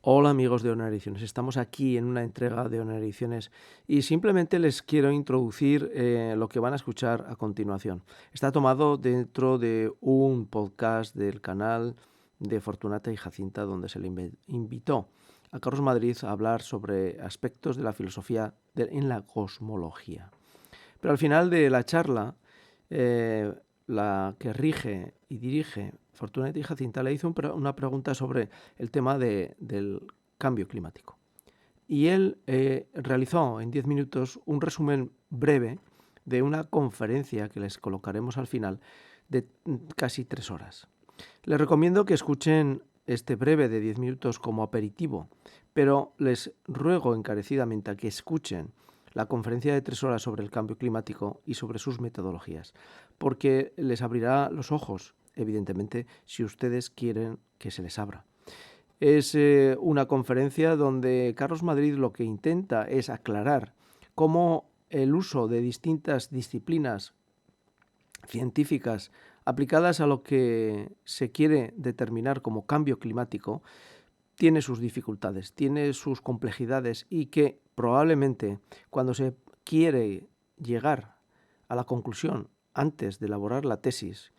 Hola amigos de Honor Ediciones, estamos aquí en una entrega de Honor Ediciones y simplemente les quiero introducir lo que van a escuchar a continuación. Está tomado dentro de un podcast del canal de Fortunata y Jacinta donde se le invitó a Carlos Madrid a hablar sobre aspectos de la filosofía en la cosmología. Pero al final de la charla, eh, la que rige y dirige Fortunata y Jacinta le hizo una pregunta sobre el tema del cambio climático. Y él realizó en 10 minutos un resumen breve de una conferencia que les colocaremos al final de casi 3 horas. Les recomiendo que escuchen este breve de 10 minutos como aperitivo, pero les ruego encarecidamente a que escuchen la conferencia de 3 horas sobre el cambio climático y sobre sus metodologías, porque les abrirá los ojos, evidentemente, si ustedes quieren que se les abra. Es una conferencia donde Carlos Madrid lo que intenta es aclarar cómo el uso de distintas disciplinas científicas aplicadas a lo que se quiere determinar como cambio climático tiene sus dificultades, tiene sus complejidades y que probablemente cuando se quiere llegar a la conclusión antes de elaborar la tesis,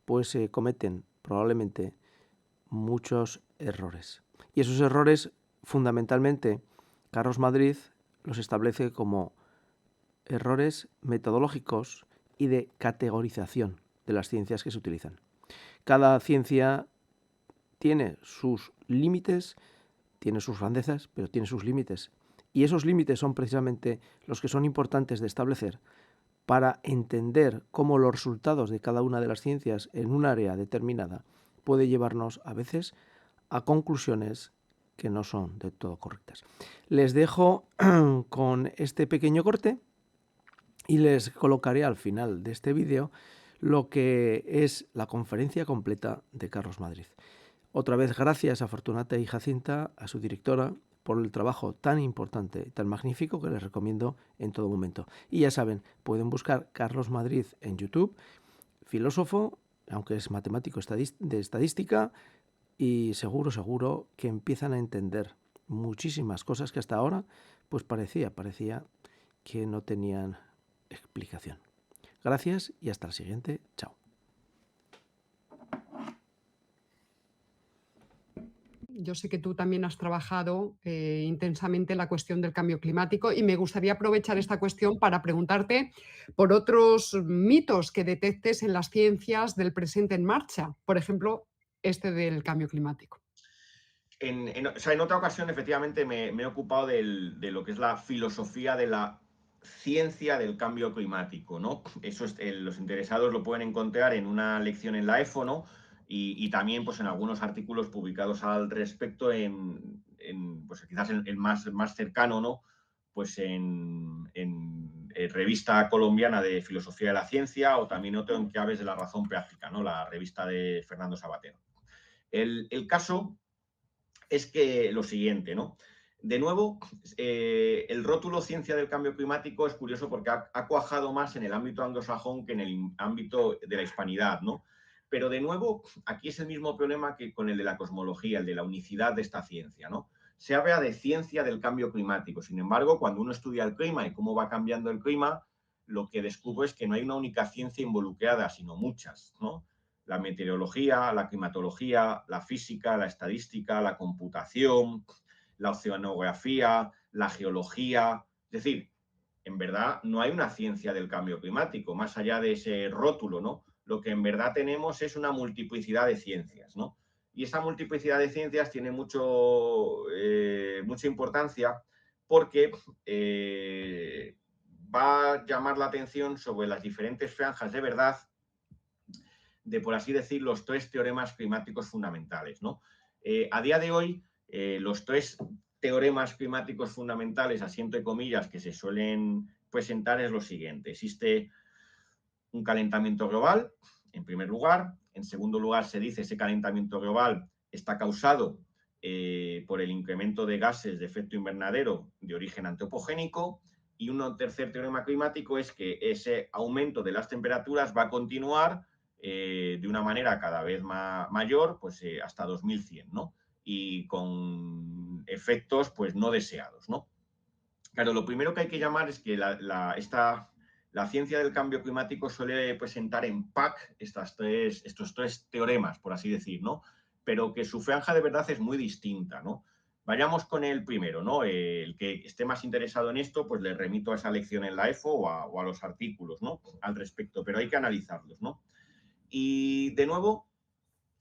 pues se cometen probablemente muchos errores. Y esos errores, fundamentalmente, Carlos Madrid los establece como errores metodológicos y de categorización de las ciencias que se utilizan. Cada ciencia tiene sus límites, tiene sus grandezas, pero tiene sus límites. Y esos límites son precisamente los que son importantes de establecer para entender cómo los resultados de cada una de las ciencias en un área determinada puede llevarnos a veces a conclusiones que no son de todo correctas. Les dejo con este pequeño corte y les colocaré al final de este vídeo lo que es la conferencia completa de Carlos Madrid. Otra vez gracias a Fortunata y Jacinta, a su directora, por el trabajo tan importante y tan magnífico que les recomiendo en todo momento. Y ya saben, pueden buscar Carlos Madrid en YouTube, filósofo, aunque es matemático de estadística, y seguro que empiezan a entender muchísimas cosas que hasta ahora pues parecía que no tenían explicación. Gracias y hasta el siguiente. Chao. Yo sé que tú también has trabajado intensamente la cuestión del cambio climático y me gustaría aprovechar esta cuestión para preguntarte por otros mitos que detectes en las ciencias del presente en marcha, por ejemplo, este del cambio climático. O sea, en otra ocasión, efectivamente, me he ocupado de lo que es la filosofía de la ciencia del cambio climático, ¿no? Eso es, los interesados lo pueden encontrar en una lección en la EFO, ¿no? Y también pues, en algunos artículos publicados al respecto pues, quizás el más cercano, ¿no? Pues en revista colombiana de Filosofía de la Ciencia o también otro en Claves de la Razón Práctica, ¿no? La revista de Fernando Sabatero. El caso es que lo siguiente, ¿no? De nuevo, el rótulo ciencia del cambio climático es curioso porque ha cuajado más en el ámbito anglosajón que en el ámbito de la hispanidad, ¿no? Pero de nuevo, aquí es el mismo problema que con el de la cosmología, el de la unicidad de esta ciencia, ¿no? Se habla de ciencia del cambio climático. Sin embargo, cuando uno estudia el clima y cómo va cambiando el clima, lo que descubre es que no hay una única ciencia involucrada, sino muchas, ¿no? La meteorología, la climatología, la física, la estadística, la computación, la oceanografía, la geología. Es decir, en verdad no hay una ciencia del cambio climático, más allá de ese rótulo, ¿no? Lo que en verdad tenemos es una multiplicidad de ciencias, ¿no? Y esa multiplicidad de ciencias tiene mucha importancia porque va a llamar la atención sobre las diferentes franjas de verdad de, por así decir, los tres teoremas climáticos fundamentales, ¿no? A día de hoy, los tres teoremas climáticos fundamentales, así entre comillas, que se suelen presentar es lo siguiente. Existe un calentamiento global, en primer lugar. En segundo lugar, se dice que ese calentamiento global está causado por el incremento de gases de efecto invernadero de origen antropogénico. Y un tercer teorema climático es que ese aumento de las temperaturas va a continuar de una manera cada vez mayor, pues hasta 2100, ¿no? Y efectos pues no deseados, ¿no? Claro, lo primero que hay que llamar es que la ciencia del cambio climático suele presentar en pack estos tres teoremas, por así decir, ¿no? Pero que su franja de verdad es muy distinta, ¿no? Vayamos con el primero, ¿no? El que esté más interesado en esto, pues le remito a esa lección en la EFO o a los artículos, ¿no? Al respecto, pero hay que analizarlos, ¿no? Y de nuevo,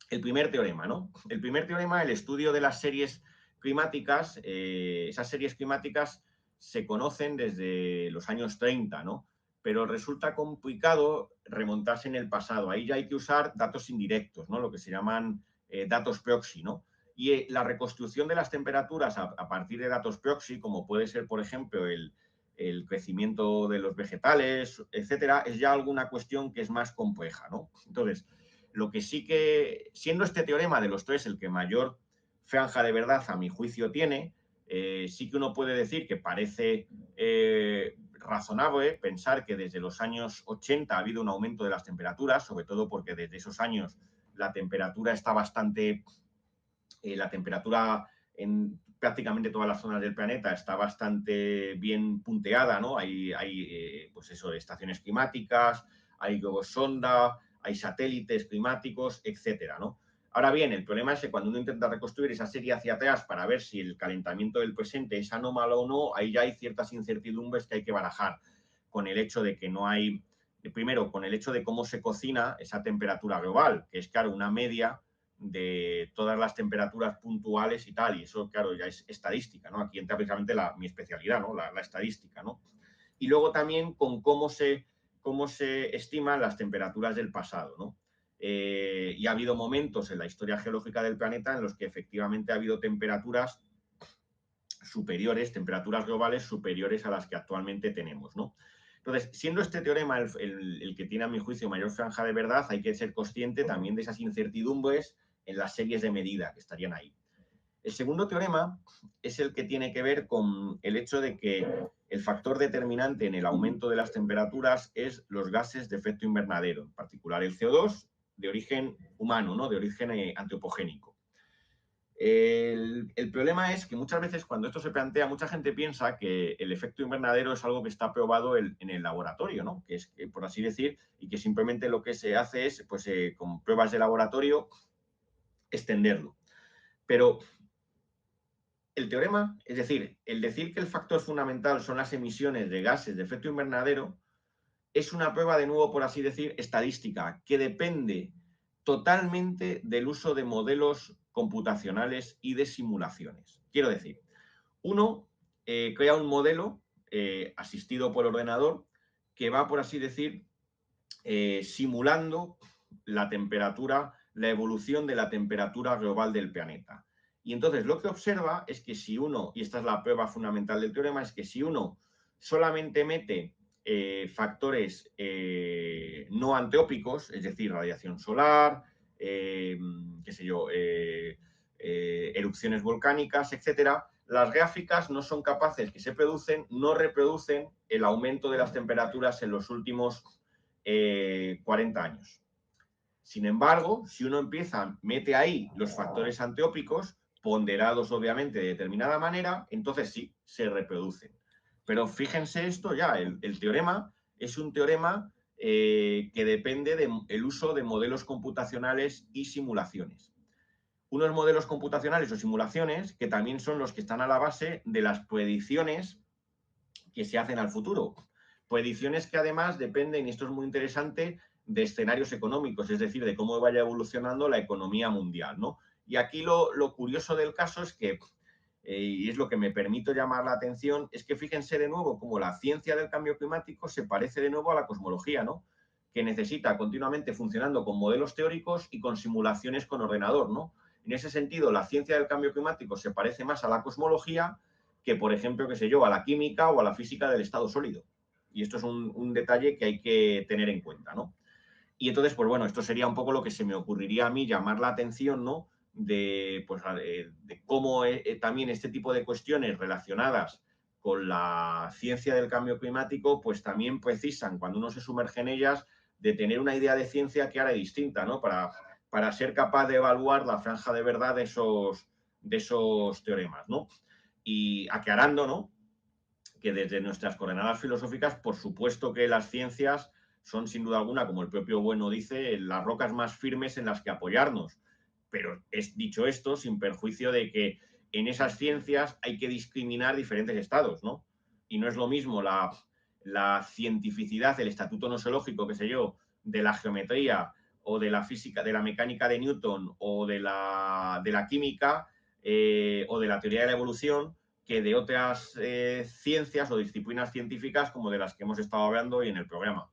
el primer teorema, ¿no? El primer teorema, el estudio de las series climáticas, esas series climáticas se conocen desde los años 30, ¿no? Pero resulta complicado remontarse en el pasado. Ahí ya hay que usar datos indirectos, ¿no? Lo que se llaman datos proxy, ¿no? Y la reconstrucción de las temperaturas a partir de datos proxy, como puede ser, por ejemplo, el crecimiento de los vegetales, etcétera, es ya alguna cuestión que es más compleja, ¿no? Entonces, lo que sí que, siendo este teorema de los tres el que mayor franja de verdad, a mi juicio, tiene, sí que uno puede decir que parece razonable pensar que desde los años 80 ha habido un aumento de las temperaturas, sobre todo porque desde esos años la temperatura está bastante, la temperatura en prácticamente todas las zonas del planeta está bastante bien punteada, ¿no? Hay pues eso, estaciones climáticas, hay globos sonda, hay satélites climáticos, etcétera, ¿no? Ahora bien, el problema es que cuando uno intenta reconstruir esa serie hacia atrás para ver si el calentamiento del presente es anómalo o no, ahí ya hay ciertas incertidumbres que hay que barajar con el hecho de que no hay, primero, con el hecho de cómo se cocina esa temperatura global, que es, claro, una media de todas las temperaturas puntuales y tal, y eso, claro, ya es estadística, ¿no? Aquí entra precisamente mi especialidad, ¿no? La estadística, ¿no? Y luego también con cómo se estiman las temperaturas del pasado, ¿no? Y ha habido momentos en la historia geológica del planeta en los que efectivamente ha habido temperaturas superiores, temperaturas globales superiores a las que actualmente tenemos, ¿no? Entonces, siendo este teorema el que tiene a mi juicio mayor franja de verdad, hay que ser consciente también de esas incertidumbres en las series de medida que estarían ahí. El segundo teorema es el que tiene que ver con el hecho de que el factor determinante en el aumento de las temperaturas es los gases de efecto invernadero, en particular el CO2 de origen humano, ¿no? De origen antropogénico. El problema es que muchas veces cuando esto se plantea, mucha gente piensa que el efecto invernadero es algo que está probado en el laboratorio, ¿no? Que es, por así decir, y que simplemente lo que se hace es, pues, con pruebas de laboratorio, extenderlo. Pero el teorema, es decir, el decir que el factor fundamental son las emisiones de gases de efecto invernadero, es una prueba, de nuevo, por así decir, estadística, que depende totalmente del uso de modelos computacionales y de simulaciones. Quiero decir, uno crea un modelo asistido por ordenador que va, por así decir, simulando la temperatura, la evolución de la temperatura global del planeta. Y entonces lo que observa es que si uno, y esta es la prueba fundamental del teorema, es que si uno solamente mete factores no antrópicos, es decir, radiación solar, qué sé yo, erupciones volcánicas, etcétera, las gráficas no son capaces, que se producen, no reproducen el aumento de las temperaturas en los últimos 40 años. Sin embargo, si uno mete ahí los factores antrópicos, ponderados obviamente de determinada manera, entonces sí, se reproducen. Pero fíjense esto ya, el teorema es un teorema que depende del uso de modelos computacionales y simulaciones. Unos modelos computacionales o simulaciones que también son los que están a la base de las predicciones que se hacen al futuro. Predicciones que además dependen, y esto es muy interesante, de escenarios económicos, es decir, de cómo vaya evolucionando la economía mundial, ¿no? Y aquí lo curioso del caso es que, y es lo que me permito llamar la atención, es que fíjense de nuevo cómo la ciencia del cambio climático se parece de nuevo a la cosmología, ¿no? Que necesita continuamente funcionando con modelos teóricos y con simulaciones con ordenador, ¿no? En ese sentido, la ciencia del cambio climático se parece más a la cosmología que, por ejemplo, qué sé yo, a la química o a la física del estado sólido. Y esto es un detalle que hay que tener en cuenta, ¿no? Y entonces, pues bueno, esto sería un poco lo que se me ocurriría a mí llamar la atención, ¿no? De, pues, de cómo también este tipo de cuestiones relacionadas con la ciencia del cambio climático, pues también precisan, cuando uno se sumerge en ellas, de tener una idea de ciencia clara y distinta, ¿no? Para ser capaz de evaluar la franja de verdad de esos teoremas, ¿no? Y aclarando, ¿no?, que desde nuestras coordenadas filosóficas, por supuesto que las ciencias son sin duda alguna, como el propio Bueno dice, las rocas más firmes en las que apoyarnos. Pero es dicho esto sin perjuicio de que en esas ciencias hay que discriminar diferentes estados, ¿no? Y no es lo mismo la cientificidad, el estatuto nosológico, qué sé yo, de la geometría o de la física, de la mecánica de Newton o de la química o de la teoría de la evolución, que de otras ciencias o disciplinas científicas como de las que hemos estado hablando hoy en el programa.